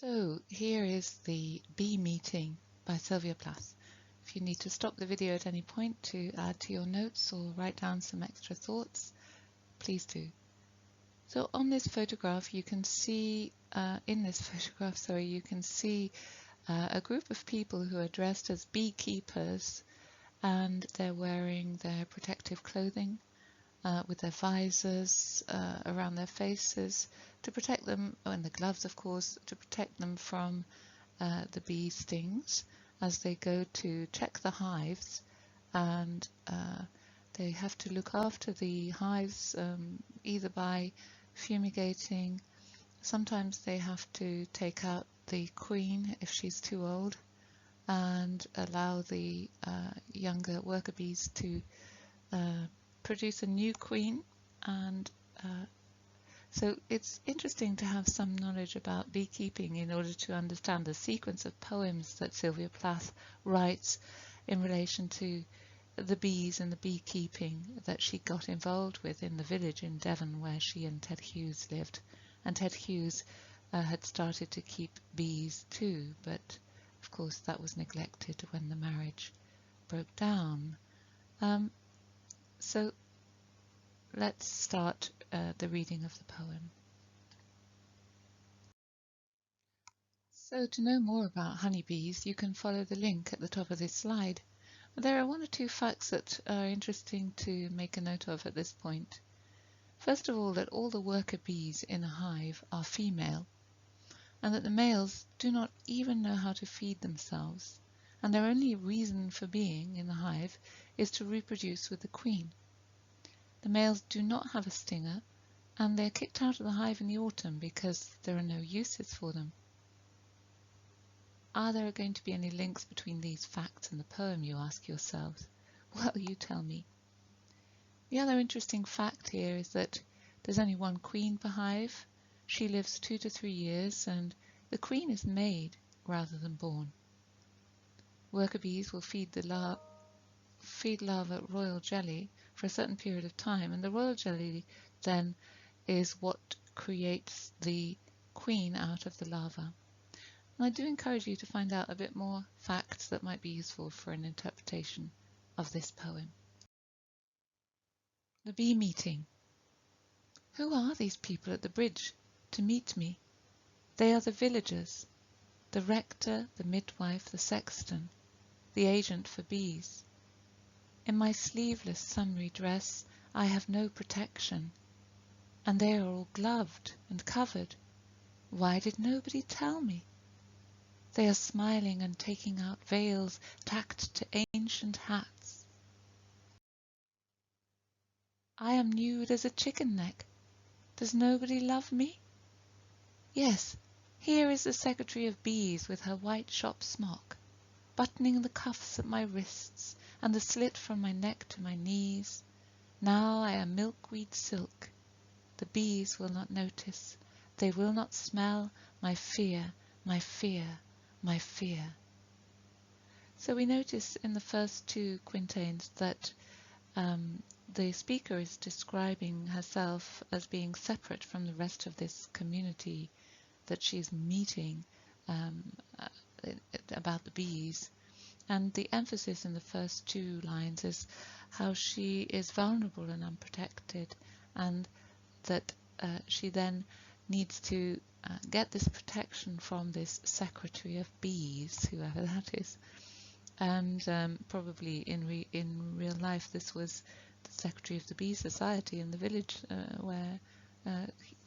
So here is the Bee Meeting by Sylvia Plath. If you need to stop the video at any point to add to your notes or write down some extra thoughts, please do. So on this photograph you can see, a group of people who are dressed as beekeepers, and they're wearing their protective clothing with their visors around their faces to protect them, and the gloves of course, to protect them from the bee stings as they go to check the hives, and they have to look after the hives either by fumigating. Sometimes they have to take out the queen if she's too old and allow the younger worker bees to produce a new queen. And so it's interesting to have some knowledge about beekeeping in order to understand the sequence of poems that Sylvia Plath writes in relation to the bees and the beekeeping that she got involved with in the village in Devon where she and Ted Hughes lived. And Ted Hughes had started to keep bees too, but of course that was neglected when the marriage broke down. So let's start the reading of the poem. So to know more about honeybees, you can follow the link at the top of this slide. But there are one or two facts that are interesting to make a note of at this point. First of all, that all the worker bees in a hive are female, and that the males do not even know how to feed themselves, and their only reason for being in the hive is to reproduce with the queen. The males do not have a stinger, and they are kicked out of the hive in the autumn because there are no uses for them. Are there going to be any links between these facts and the poem, you ask yourselves? Well, you tell me. The other interesting fact here is that there's only one queen per hive. She lives 2 to 3 years, and the queen is made rather than born. Worker bees will feed larva royal jelly for a certain period of time, and the royal jelly then is what creates the queen out of the larva. And I do encourage you to find out a bit more facts that might be useful for an interpretation of this poem. The Bee Meeting. Who are these people at the bridge to meet me? They are the villagers, the rector, the midwife, the sexton, the agent for bees. In my sleeveless summery dress I have no protection, and they are all gloved and covered. Why did nobody tell me? They are smiling and taking out veils tacked to ancient hats. I am nude as a chicken neck. Does nobody love me? Yes, here is the Secretary of Bees with her white shop smock, buttoning the cuffs at my wrists and the slit from my neck to my knees. Now I am milkweed silk. The bees will not notice. They will not smell my fear, my fear, my fear. So we notice in the first two quintains that the speaker is describing herself as being separate from the rest of this community that she's meeting about the bees. And the emphasis in the first two lines is how she is vulnerable and unprotected, and that she then needs to get this protection from this Secretary of Bees, whoever that is. And probably in real life this was the Secretary of the Bee Society in the village where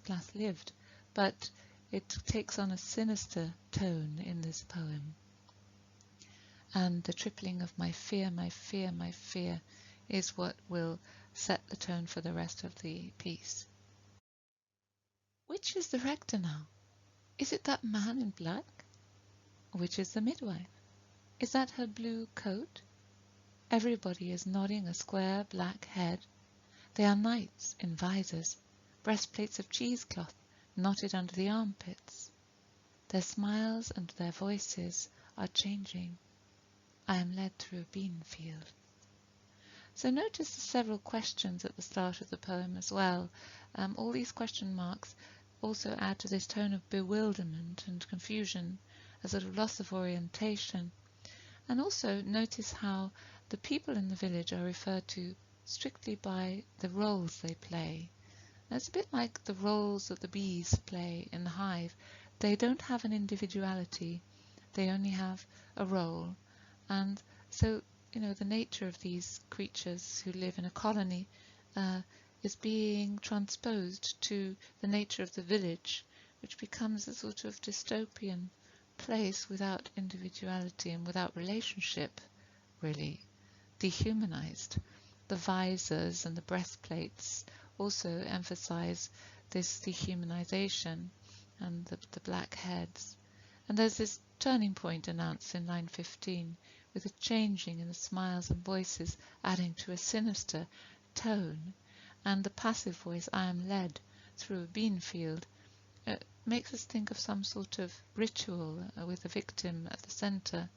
Plath lived. But it takes on a sinister tone in this poem. And the tripling of my fear, my fear, my fear is what will set the tone for the rest of the piece. Which is the rector now? Is it that man in black? Which is the midwife? Is that her blue coat? Everybody is nodding a square black head. They are knights in visors, breastplates of cheesecloth knotted under the armpits. Their smiles and their voices are changing. I am led through a bean field. So notice the several questions at the start of the poem as well. All these question marks also add to this tone of bewilderment and confusion, a sort of loss of orientation. And also notice how the people in the village are referred to strictly by the roles they play. And it's a bit like the roles that the bees play in the hive. They don't have an individuality, they only have a role. And so, the nature of these creatures who live in a colony is being transposed to the nature of the village, which becomes a sort of dystopian place without individuality and without relationship, really, dehumanized. The visors and the breastplates also emphasize this dehumanization, and the black heads. And there's this turning point announced in line 15, with a changing in the smiles and voices adding to a sinister tone, and the passive voice, "I am led through a bean field," makes us think of some sort of ritual with the victim at the centre.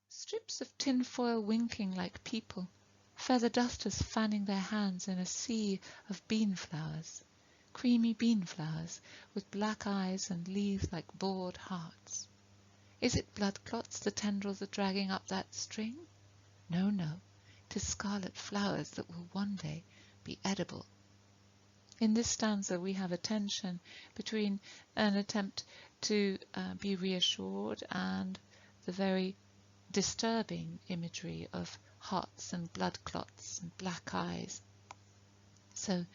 Strips of tin foil winking like people, feather dusters fanning their hands in a sea of bean flowers, creamy bean flowers with black eyes and leaves like bored hearts. Is it blood clots the tendrils are dragging up that string? No, no, 'tis scarlet flowers that will one day be edible. In this stanza we have a tension between an attempt to be reassured and the very disturbing imagery of hearts and blood clots and black eyes. So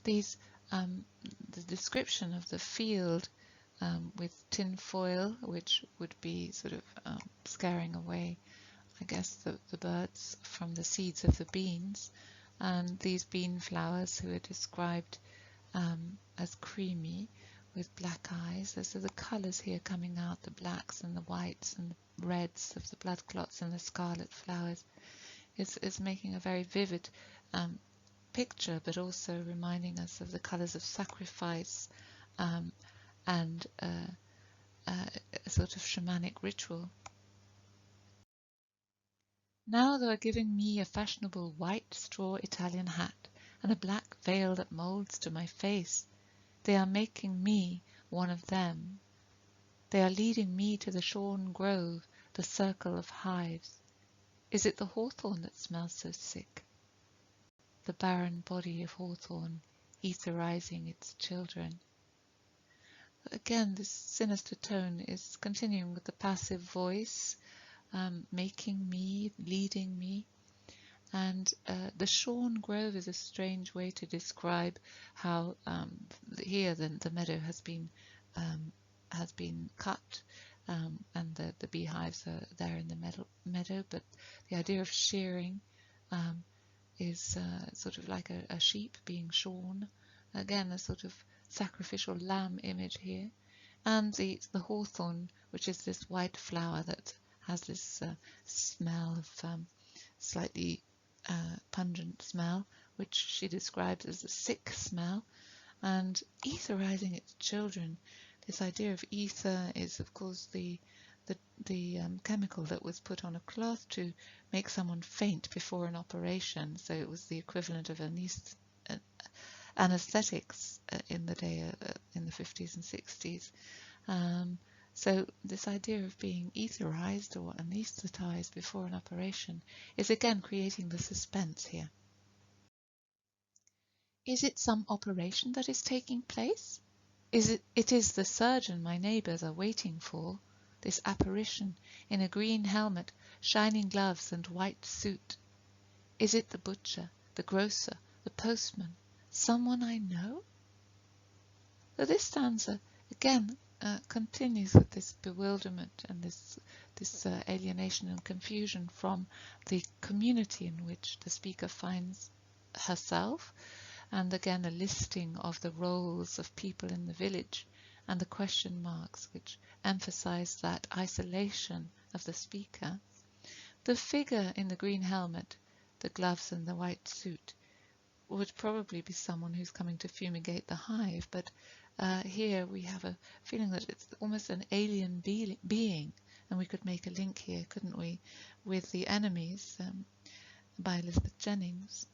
these the description of the field with tin foil, which would be sort of scaring away, I guess, the birds from the seeds of the beans, and these bean flowers who are described as creamy with black eyes. So the colours here coming out, the blacks and the whites and the reds of the blood clots and the scarlet flowers, is making a very vivid picture, but also reminding us of the colours of sacrifice and a sort of shamanic ritual. Now they are giving me a fashionable white straw Italian hat and a black veil that moulds to my face. They are making me one of them. They are leading me to the shorn grove, the circle of hives. Is it the hawthorn that smells so sick? The barren body of hawthorn, etherizing its children. Again, this sinister tone is continuing with the passive voice, making me, leading me. And the shorn grove is a strange way to describe how here the meadow has been cut, and the beehives are there in the meadow. But the idea of shearing is sort of like a sheep being shorn. Again, a sort of sacrificial lamb image here. And the hawthorn, which is this white flower that has this smell of slightly pungent smell, which she describes as a sick smell, and etherizing its children. This idea of ether is, of course, the chemical that was put on a cloth to make someone faint before an operation. So it was the equivalent of anesthetics in the day, in the 50s and 60s. So this idea of being etherized or anesthetized before an operation is again creating the suspense here. Is it some operation that is taking place? It is the surgeon my neighbours are waiting for, this apparition in a green helmet, shining gloves and white suit. Is it the butcher, the grocer, the postman, someone I know? So this stanza again continues with this bewilderment and this alienation and confusion from the community in which the speaker finds herself, and again a listing of the roles of people in the village and the question marks which emphasize that isolation of the speaker. The figure in the green helmet, the gloves and the white suit would probably be someone who's coming to fumigate the hive, but here we have a feeling that it's almost an alien being, and we could make a link here, couldn't we, with The Enemies by Elizabeth Jennings.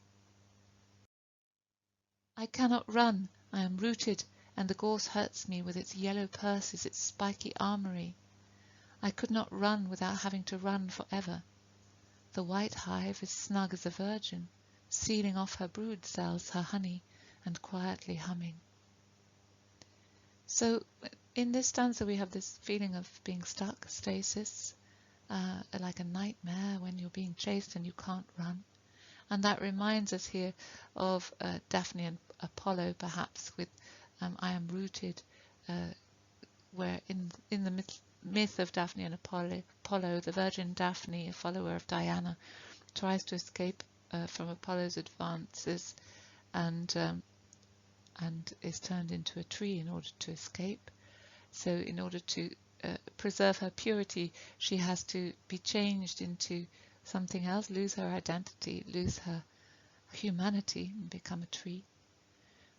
I cannot run, I am rooted, and the gorse hurts me with its yellow purses, its spiky armory. I could not run without having to run forever. The white hive is snug as a virgin, sealing off her brood cells, her honey, and quietly humming. So in this stanza we have this feeling of being stuck, stasis, like a nightmare when you're being chased and you can't run. And that reminds us here of Daphne and Apollo, perhaps, with I am rooted, where in the myth of Daphne and Apollo, the virgin Daphne, a follower of Diana, tries to escape from Apollo's advances and is turned into a tree in order to escape. So in order to preserve her purity, she has to be changed into something else, lose her identity, lose her humanity, and become a tree.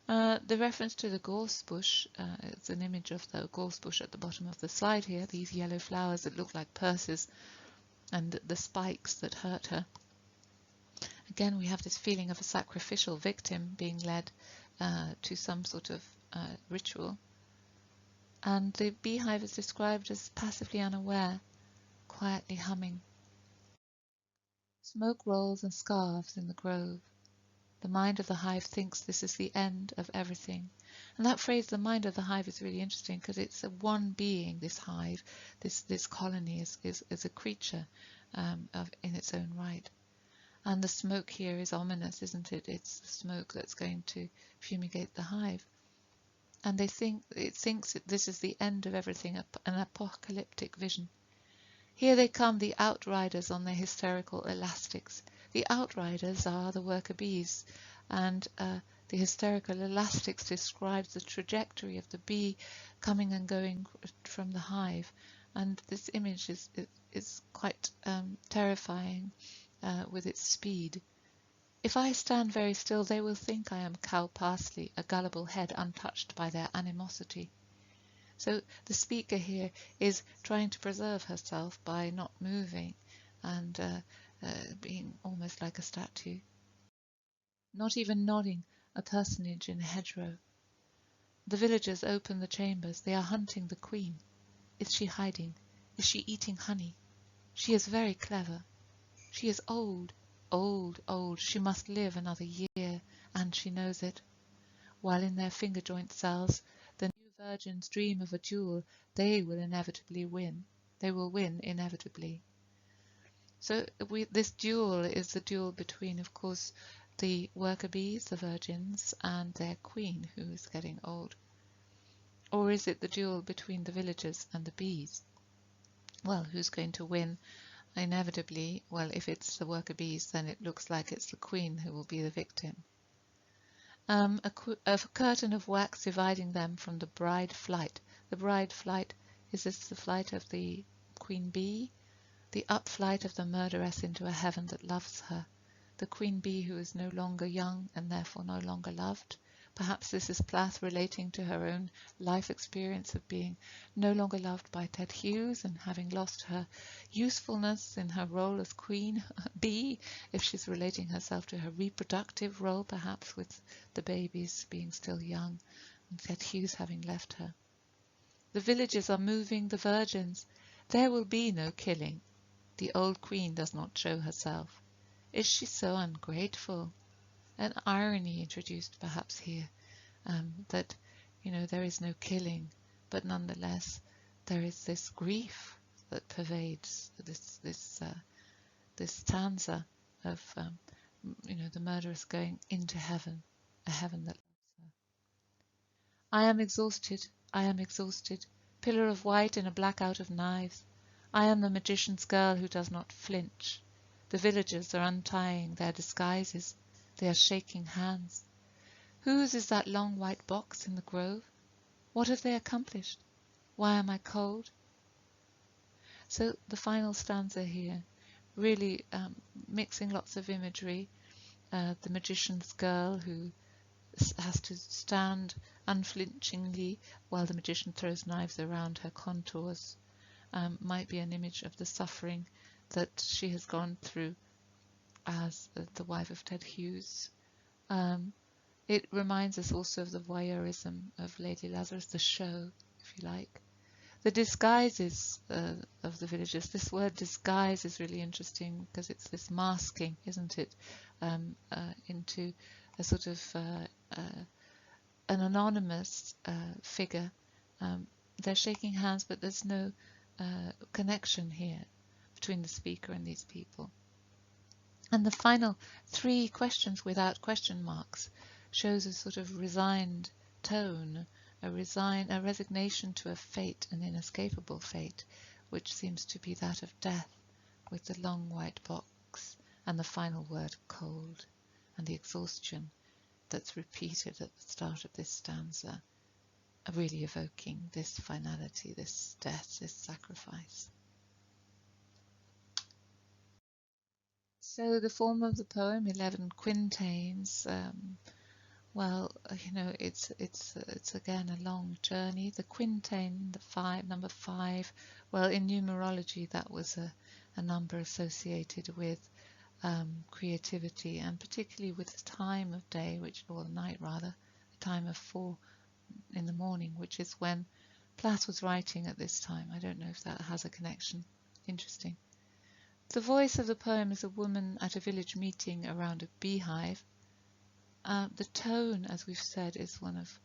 The reference to the gorse bush, it's an image of the gorse bush at the bottom of the slide here, these yellow flowers that look like purses and the spikes that hurt her. Again, we have this feeling of a sacrificial victim being led to some sort of ritual. And the beehive is described as passively unaware, quietly humming. Smoke rolls and scarves in the grove. The mind of the hive thinks this is the end of everything. And that phrase, the mind of the hive, is really interesting because it's a one being, this hive, this colony is a creature in its own right. And the smoke here is ominous, isn't it? It's the smoke that's going to fumigate the hive. And it thinks that this is the end of everything, an apocalyptic vision. Here they come, the outriders on their hysterical elastics. The outriders are the worker bees, and the hysterical elastics describes the trajectory of the bee coming and going from the hive. And this image is quite terrifying with its speed. If I stand very still, they will think I am cow parsley, a gullible head untouched by their animosity. So the speaker here is trying to preserve herself by not moving and being almost like a statue. Not even nodding, a personage in a hedgerow. The villagers open the chambers. They are hunting the queen. Is she hiding? Is she eating honey? She is very clever. She is old, old, old. She must live another year, and she knows it. While in their finger joint cells, the new virgins dream of a duel. They will inevitably win. They will win inevitably. So this duel is the duel between, of course, the worker bees, the virgins, and their queen, who is getting old. Or is it the duel between the villagers and the bees? Well, who's going to win? Inevitably, well, if it's the worker bees, then it looks like it's the queen who will be the victim. A curtain of wax dividing them from the bride flight. The bride flight, is this the flight of the queen bee? The upflight of the murderess into a heaven that loves her. The queen bee who is no longer young and therefore no longer loved. Perhaps this is Plath relating to her own life experience of being no longer loved by Ted Hughes and having lost her usefulness in her role as queen bee, if she's relating herself to her reproductive role, perhaps with the babies being still young and Ted Hughes having left her. The villagers are moving the virgins. There will be no killing. The old queen does not show herself. Is she so ungrateful? An irony introduced perhaps here, that there is no killing, but nonetheless there is this grief that pervades this stanza of the murderess going into heaven, a heaven that loves her. I am exhausted, I am exhausted, pillar of white in a blackout of knives. I am the magician's girl who does not flinch. The villagers are untying their disguises. They are shaking hands. Whose is that long white box in the grove? What have they accomplished? Why am I cold? So the final stanza here, really mixing lots of imagery. The magician's girl who has to stand unflinchingly while the magician throws knives around her contours. Might be an image of the suffering that she has gone through as the wife of Ted Hughes. It reminds us also of the voyeurism of Lady Lazarus, the show, if you like. The disguises of the villagers. This word disguise is really interesting because it's this masking, isn't it, into a sort of an anonymous figure. They're shaking hands, but there's no connection here between the speaker and these people. And the final 3 questions without question marks shows a sort of resigned tone, a resignation to a fate, an inescapable fate, which seems to be that of death, with the long white box and the final word cold, and the exhaustion that's repeated at the start of this stanza, really evoking this finality, this death, this sacrifice. So the form of the poem, 11 quintains. Well, you know, it's again a long journey. The quintain, number 5. Well, in numerology, that was a number associated with creativity, and particularly with the time of day, or night rather, the time of 4 in the morning, which is when Plath was writing at this time. I don't know if that has a connection. Interesting. The voice of the poem is a woman at a village meeting around a beehive. The tone, as we've said, is one of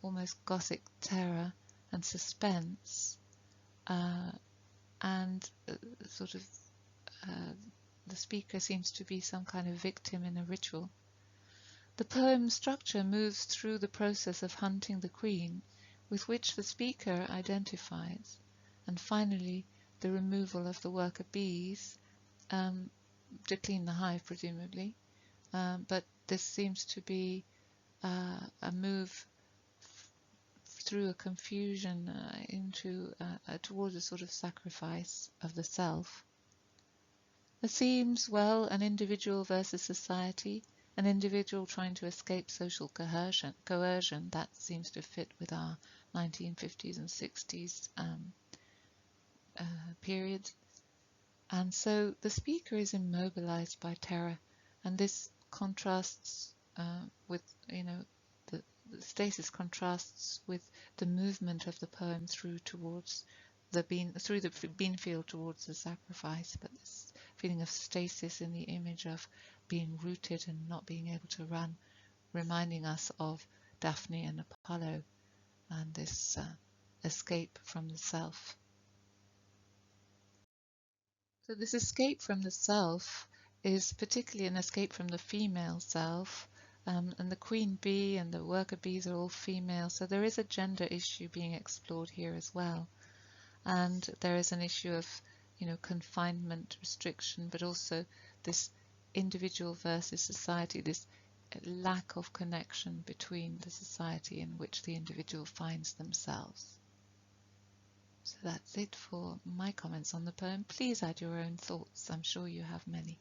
almost Gothic terror and suspense, and sort of the speaker seems to be some kind of victim in a ritual. The poem structure moves through the process of hunting the queen, with which the speaker identifies, and finally the removal of the worker bees to clean the hive, presumably. But this seems to be a move through a confusion towards a sort of sacrifice of the self. The themes, well, an individual versus society, an individual trying to escape social coercion, that seems to fit with our 1950s and 60s period. And so the speaker is immobilized by terror, and this contrasts with, you know, the stasis contrasts with the movement of the poem through the bean field towards the sacrifice, but this feeling of stasis in the image of being rooted and not being able to run, reminding us of Daphne and Apollo and this escape from the self. So this escape from the self is particularly an escape from the female self, and the queen bee and the worker bees are all female, so there is a gender issue being explored here as well. And there is an issue of, you know, confinement, restriction, but also this individual versus society, this lack of connection between the society in which the individual finds themselves. So that's it for my comments on the poem. Please add your own thoughts. I'm sure you have many.